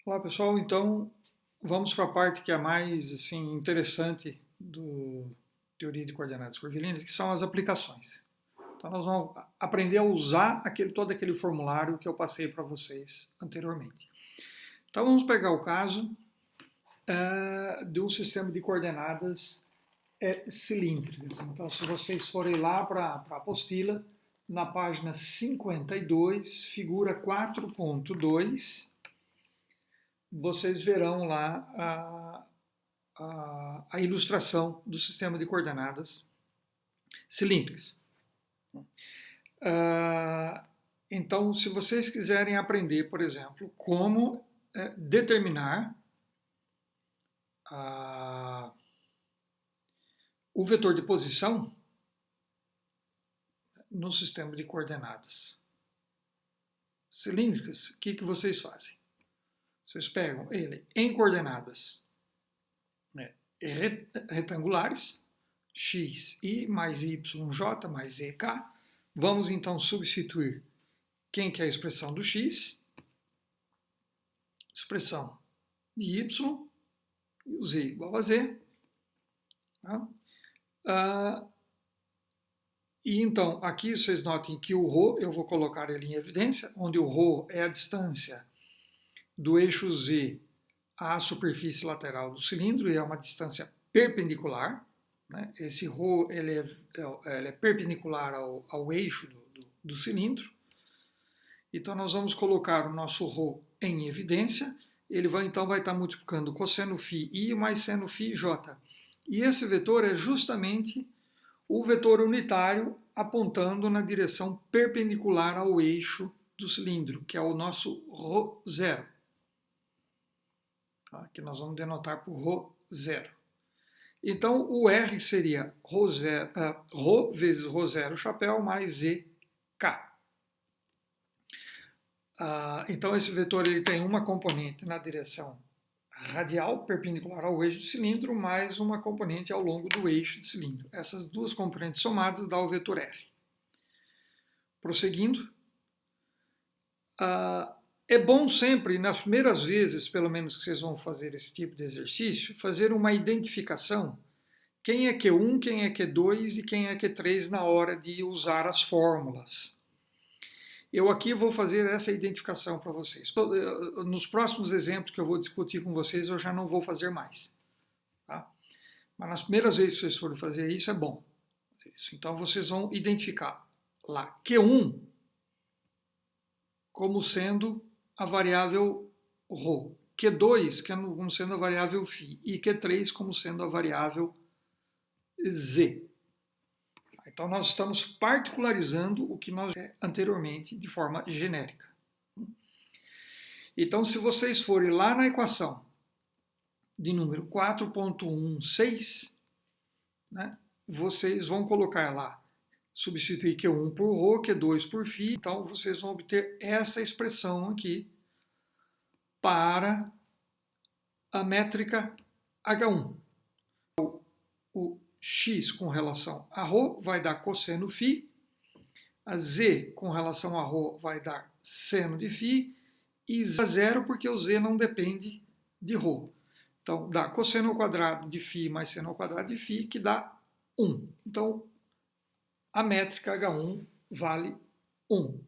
Olá pessoal, então vamos para a parte que é mais assim, interessante do teoria de coordenadas curvilíneas, que são as aplicações. Então nós vamos aprender a usar todo aquele formulário que eu passei para vocês anteriormente. Então vamos pegar o caso de um sistema de coordenadas cilíndricas. Então se vocês forem lá para a apostila, na página 52, figura 4.2, vocês verão lá a ilustração do sistema de coordenadas cilíndricas. Então, se vocês quiserem aprender, por exemplo, como determinar o vetor de posição no sistema de coordenadas cilíndricas, o que vocês fazem? Vocês pegam ele em coordenadas retangulares, x, i mais y, j mais e, k. Vamos então substituir quem que é a expressão do x, expressão de y, e o z igual a z. Tá? E então, aqui vocês notem que o ρ, eu vou colocar ele em evidência, onde o ρ é a distância do eixo z à superfície lateral do cilindro, e é uma distância perpendicular. Né? Esse ρ ele é perpendicular ao eixo do cilindro. Então nós vamos colocar o nosso ρ em evidência. Ele vai estar multiplicando cosseno φ i mais seno φ j. E esse vetor é justamente o vetor unitário apontando na direção perpendicular ao eixo do cilindro, que é o nosso ρ0. Que nós vamos denotar por ρ0. Então, o R seria ρ vezes ρ0 chapéu mais EK. Então, esse vetor ele tem uma componente na direção radial, perpendicular ao eixo do cilindro, mais uma componente ao longo do eixo do cilindro. Essas duas componentes somadas dá o vetor R. Prosseguindo. É bom sempre, nas primeiras vezes, pelo menos que vocês vão fazer esse tipo de exercício, fazer uma identificação. Quem é Q1, quem é Q2 e quem é Q3 na hora de usar as fórmulas. Eu aqui vou fazer essa identificação para vocês. Nos próximos exemplos que eu vou discutir com vocês, eu já não vou fazer mais. Tá? Mas nas primeiras vezes que vocês forem fazer isso, é bom. Então vocês vão identificar lá Q1 como sendo a variável ρ, Q2 como sendo a variável φ e Q3 como sendo a variável z. Então nós estamos particularizando o que nós anteriormente de forma genérica. Então se vocês forem lá na equação de número 4.16, né, vocês vão colocar lá, substituir Q1 por ρ, Q2 por φ, então vocês vão obter essa expressão aqui para a métrica H1. O x com relação a ρ vai dar cosseno φ, a z com relação a ρ vai dar seno de φ, e zero porque o z não depende de ρ. Então dá cosseno ao quadrado de φ mais seno ao quadrado de φ, que dá 1. Então a métrica H1 vale 1.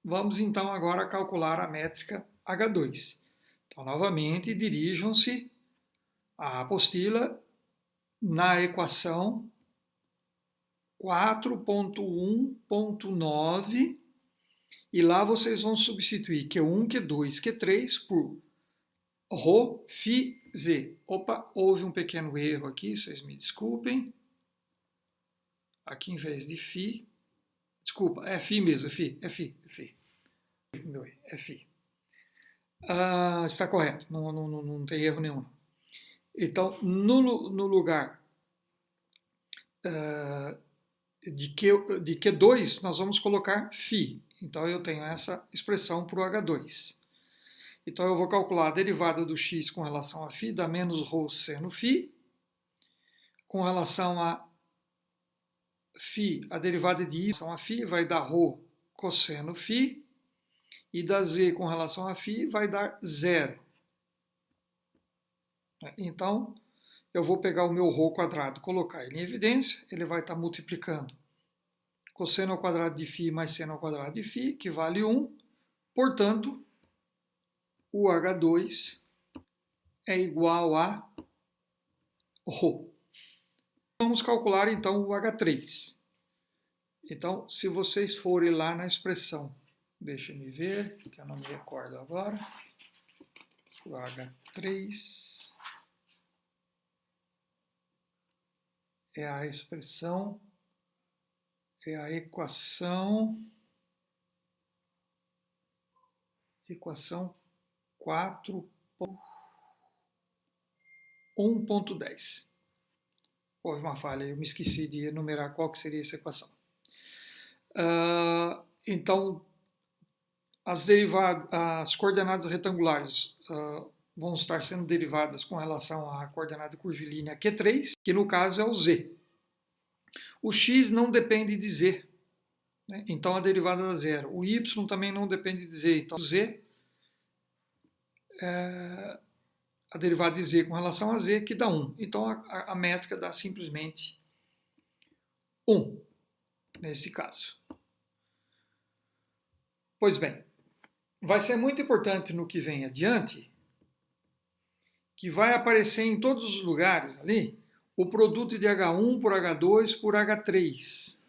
Vamos então agora calcular a métrica H2. Então novamente dirijam-se à apostila na equação 4.1.9 e lá vocês vão substituir Q1, Q2, Q3 por ρ, φ, z. Opa, houve um pequeno erro aqui, vocês me desculpem. Aqui em vez de φ, desculpa, é φ mesmo, é φ. É φ. Está correto, não tem erro nenhum. Então, no lugar de Q2, nós vamos colocar φ. Então, eu tenho essa expressão para o H2. Então, eu vou calcular a derivada do x com relação a φ, dá menos ρ seno φ. Com relação a φ, a derivada de y com relação a φ vai dar ρ cosseno φ. e da z com relação a φ vai dar 0. Então, eu vou pegar o meu ρ quadrado, colocar ele em evidência, ele vai estar multiplicando cosseno ao quadrado de φ mais seno ao quadrado de φ, que vale 1. Portanto, o H2 é igual a ρ. Vamos calcular então o H3. Então, se vocês forem lá na expressão, deixa eu ver, que eu não me recordo agora, o H3 é a expressão, é a equação 4.1.10. Houve uma falha, eu me esqueci de enumerar qual que seria essa equação. Então, as coordenadas retangulares vão estar sendo derivadas com relação à coordenada curvilínea Q3, que no caso é o Z. O X não depende de Z, né? Então a derivada dá zero. O Y também não depende de Z, então o Z, a derivada de Z com relação a Z, que dá 1. Então a métrica dá simplesmente 1, nesse caso. Pois bem, vai ser muito importante no que vem adiante, que vai aparecer em todos os lugares ali, o produto de H1 por H2 por H3.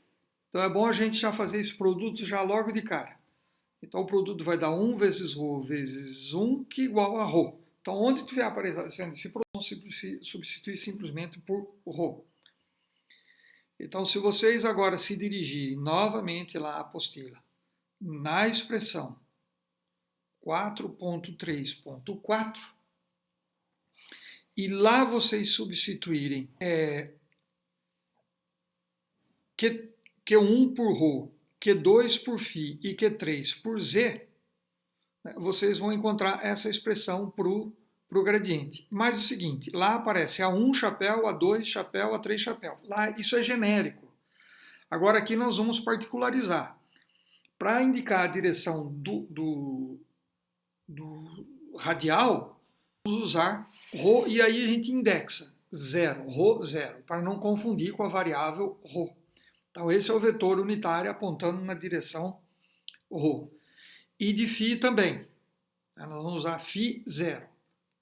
Então é bom a gente já fazer esse produto já logo de cara. Então o produto vai dar 1 vezes ρ vezes 1, que é igual a ρ. Então onde tiver aparecendo esse produto, substituir simplesmente por ρ. Então se vocês agora se dirigirem novamente lá à apostila, na expressão 4.3.4, e lá vocês substituírem Q1 por ρ, Q2 por φ e Q3 por z, vocês vão encontrar essa expressão para o gradiente. Mas o seguinte, lá aparece A1 chapéu, A2 chapéu, A3 chapéu. Lá isso é genérico. Agora aqui nós vamos particularizar. Para indicar a direção do radial, vamos usar ρ e aí a gente indexa 0, ρ 0, para não confundir com a variável ρ. Então esse é o vetor unitário apontando na direção ρ. E de φ também. Nós vamos usar φ 0.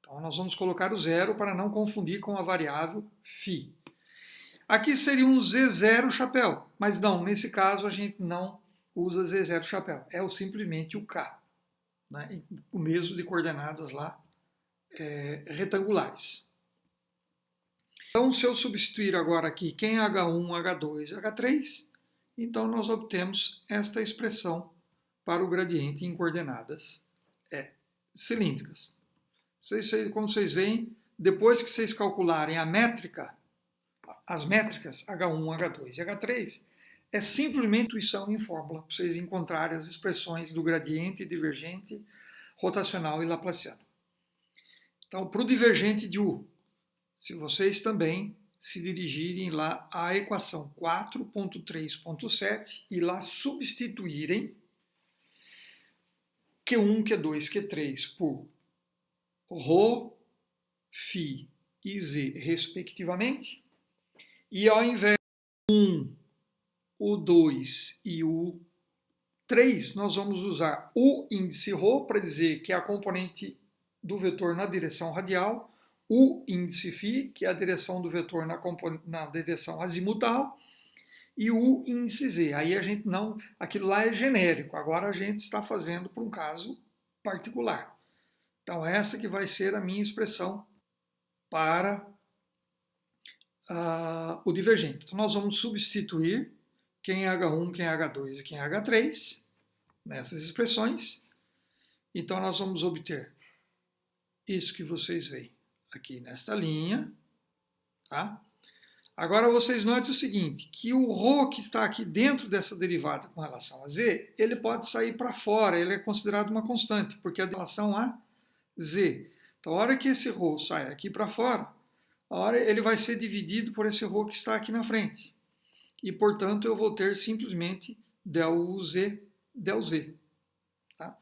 Então nós vamos colocar o 0 para não confundir com a variável φ. Aqui seria um Z0 chapéu, mas não, nesse caso a gente não usa Z0 chapéu, é simplesmente o K, né? O mesmo de coordenadas lá retangulares. Então, se eu substituir agora aqui quem é H1, H2 e H3, então nós obtemos esta expressão para o gradiente em coordenadas cilíndricas. Como vocês veem, depois que vocês calcularem a métrica, as métricas H1, H2 e H3, é simplesmente intuição em fórmula, para vocês encontrarem as expressões do gradiente, divergente, rotacional e laplaciano. Então, para o divergente de U, se vocês também se dirigirem lá à equação 4.3.7 e lá substituírem Q1, Q2, Q3 por ρ, φ e z, respectivamente, e ao invés de 1, o 2 e o 3, nós vamos usar o índice ρ para dizer que é a componente do vetor na direção radial, o índice φ, que é a direção do vetor na direção azimutal, e o índice z. Aí a gente não, aquilo lá é genérico, agora a gente está fazendo para um caso particular. Então essa que vai ser a minha expressão para o divergente. Então nós vamos substituir quem é H1, quem é H2 e quem é H3 nessas expressões. Então nós vamos obter isso que vocês veem aqui nesta linha. Tá? Agora vocês notem o seguinte, que o ρ que está aqui dentro dessa derivada com relação a z, ele pode sair para fora, ele é considerado uma constante, porque é em relação a z. Então a hora que esse ρ sai aqui para fora, a hora ele vai ser dividido por esse ρ que está aqui na frente. E, portanto, eu vou ter simplesmente del U, Z, del Z. Tá?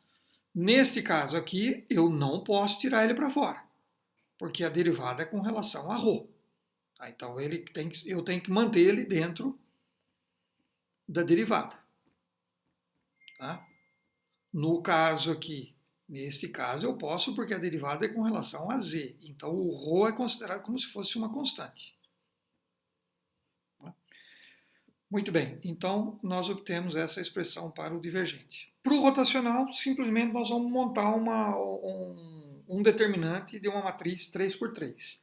Neste caso aqui, eu não posso tirar ele para fora, porque a derivada é com relação a ρ. Tá? Então eu tenho que manter ele dentro da derivada. Tá? No caso aqui, neste caso eu posso porque a derivada é com relação a z. Então o ρ é considerado como se fosse uma constante. Muito bem, então nós obtemos essa expressão para o divergente. Para o rotacional, simplesmente nós vamos montar um determinante de uma matriz 3×3.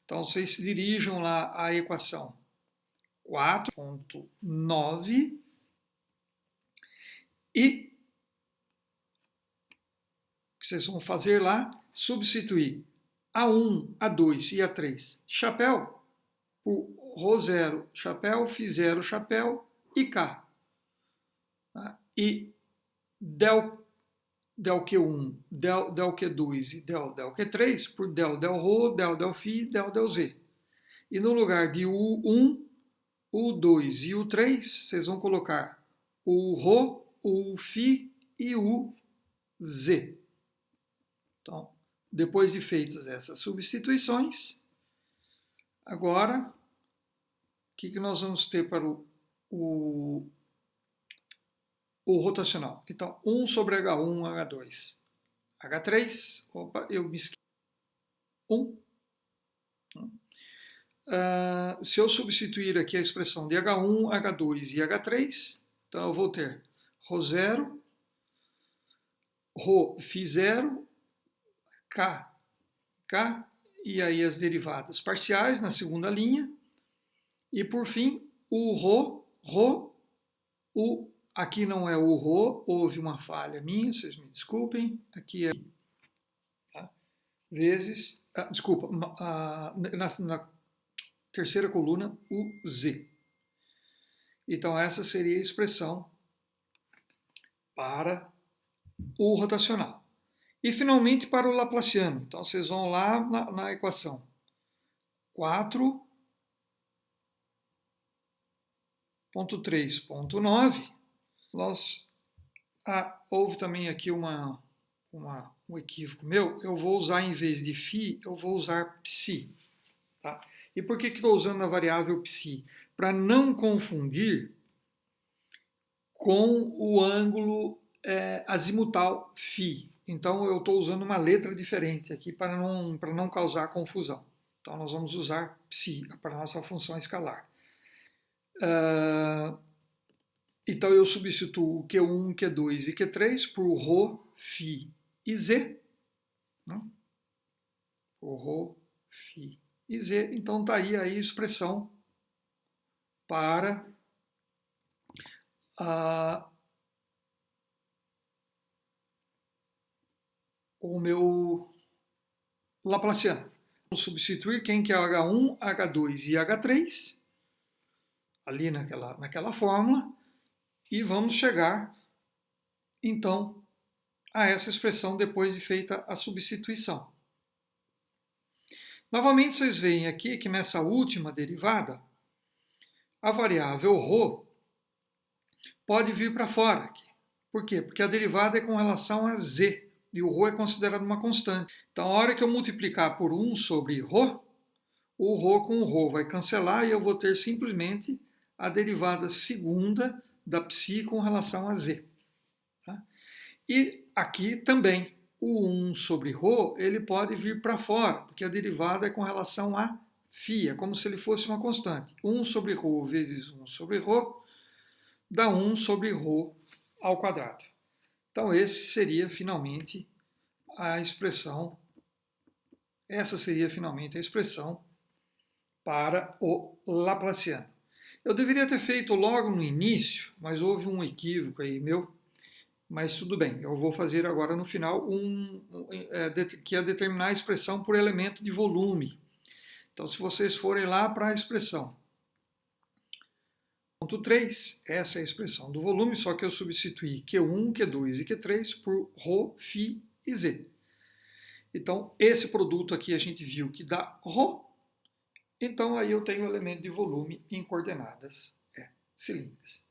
Então vocês se dirijam lá à equação 4.9 e o que vocês vão fazer lá? Substituir A1, A2 e A3 chapéu por ρ0 chapéu, φ0 chapéu e K. Tá? E del Q1, del Q2 e del Q3 por del ρ, del φ, del z. E no lugar de U1, U2 e U3, vocês vão colocar o ρ, o φ e o z. Então, depois de feitas essas substituições, agora, o que nós vamos ter para o rotacional? Então, 1 sobre H1, H2, H3, opa, eu me esqueci, 1. Se eu substituir aqui a expressão de H1, H2 e H3, então eu vou ter ρ0, ρ, φ0, K, e aí as derivadas parciais na segunda linha, e por fim o ρ, aqui não é o ρ, houve uma falha minha, vocês me desculpem, aqui é tá? Vezes, desculpa, na terceira coluna o z. Então essa seria a expressão para o rotacional. E finalmente para o laplaciano. Então vocês vão lá na equação 4.3.9. Houve também aqui um equívoco meu. Eu vou usar, em vez de φ, eu vou usar psi. Tá? E por que estou usando a variável psi? Para não confundir com o ângulo azimutal φ. Então eu estou usando uma letra diferente aqui para não causar confusão. Então nós vamos usar psi para a nossa função escalar. Então eu substituo Q1, Q2 e Q3 por ρ, φ e z. Né? Por ρ, φ e z. Então está aí a expressão para o meu laplaciano. Vamos substituir quem que é H1, H2 e H3 ali naquela fórmula e vamos chegar então a essa expressão depois de feita a substituição. Novamente vocês veem aqui que nessa última derivada a variável ρ pode vir para fora aqui. Por quê? Porque a derivada é com relação a z. E o ρ é considerado uma constante. Então, a hora que eu multiplicar por 1 sobre ρ, o ρ com o ρ vai cancelar e eu vou ter simplesmente a derivada segunda da psi com relação a z. Tá? E aqui também, o 1 sobre ρ, ele pode vir para fora, porque a derivada é com relação a φ, é como se ele fosse uma constante. 1 sobre ρ vezes 1 sobre ρ dá 1 sobre ρ ao quadrado. Então, essa seria finalmente a expressão para o laplaciano. Eu deveria ter feito logo no início, mas houve um equívoco aí meu, mas tudo bem, eu vou fazer agora no final que é determinar a expressão por elemento de volume. Então, se vocês forem lá para a expressão 3, essa é a expressão do volume, só que eu substituí Q1, Q2 e Q3 por ρ, φ e z. Então, esse produto aqui a gente viu que dá ρ, então aí eu tenho o elemento de volume em coordenadas cilíndricas.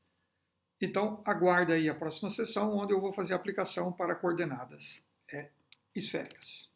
Então, aguarda aí a próxima sessão, onde eu vou fazer a aplicação para coordenadas esféricas.